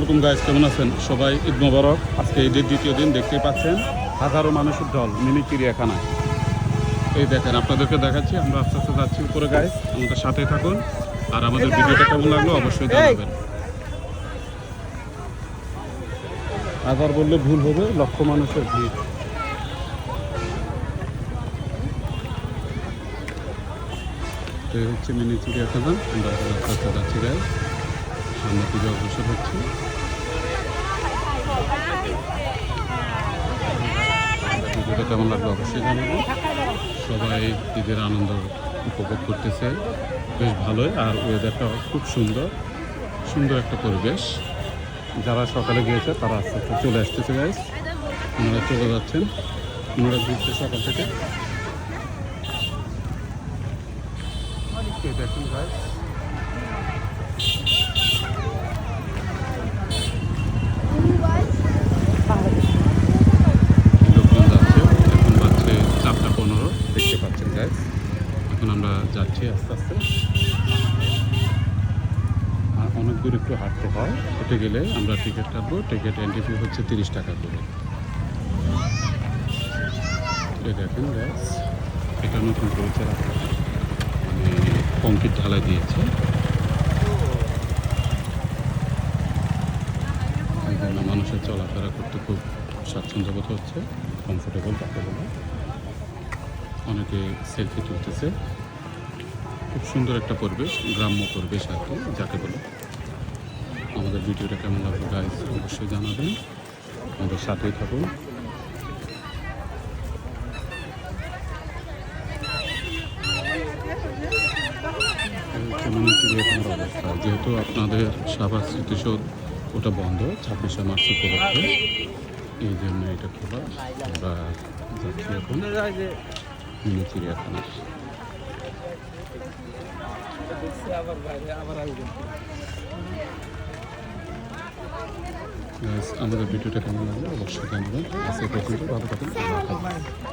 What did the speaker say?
এরকম গাইজ কেমন আছেন সবাই? ঈদ মোবারক। আজকে ঈদের দ্বিতীয় দিন, দেখতেই পাচ্ছেন হাজারো মানুষের ঢল মিনি চিড়িয়াখানায়। এই দেখেন, আপনাদেরকে দেখাচ্ছি, আমরা আস্তে আস্তে যাচ্ছি উপরে। গাইজ আমাদের সাথেই থাকুন, আর আমাদের ভিডিওটা কেমন লাগলো অবশ্যই জানাবেন। হাজার বললে ভুল হবে, লক্ষ মানুষের ভিড়। এই হচ্ছে মিনি চিড়িয়াখানা, আমরা আস্তে আস্তে যাচ্ছি। গাইজ সামনে দিকে অগ্রসর হচ্ছে। ভিডিওটা কেমন লাগলো অবশ্যই জানাবেন। সবাই ঈদের আনন্দ উপভোগ করতেছে, বেশ ভালোই। আর ওয়েদারটা খুব সুন্দর, সুন্দর একটা পরিবেশ। যারা সকালে গিয়েছে তারা আস্তে আস্তে চলে আসতেছে। গাইজ ওনারা চলে যাচ্ছেন, ওনারা ঘুরতে সকাল থেকে। দেখুন গাইজ, লোকজন যাচ্ছে। এখন বাজছে 4:15, দেখতে পাচ্ছেন গাইজ। এখন আমরা যাচ্ছি আস্তে আস্তে। আর অনেক দূর একটু হাঁটতে হয়, হেঁটে গেলে আমরা টিকিট কাটবো। টিকিট এন্ট্রি ফি হচ্ছে 30 টাকা করে। এই দেখেন গাইজ, এটা নতুন করেছে, মানে কংক্রিট ঢালাই দিয়েছে, এই জন্য মানুষের চলাফেরা করতে খুব স্বাচ্ছন্দ্য বোধ হচ্ছে, কমফোর্টেবল তাকে বলে। অনেকে সেলফি তুলতেছে। খুব সুন্দর একটা পরিবেশ, গ্রাম্য পরিবেশ আর কি যাকে বলে। আমাদের ভিডিওটা কেমন লাগলো গাইজ অবশ্যই জানাবেন, আমাদের সাথেই থাকুন। মিনি চিড়িয়াখানার অবস্থা, যেহেতু আপনাদের শাহবাগ স্মৃতিসৌধ ওটা বন্ধ 26শে মার্চ উপলক্ষে, এই জন্য এটা খোলা। আমরা যাচ্ছি এখন মিনি চিড়িয়াখানা। আমাদের ভিডিওটা কেমন লাগলো অবশ্যই জানাবেন। আজকে পর্যন্ত ভালো থাকুন।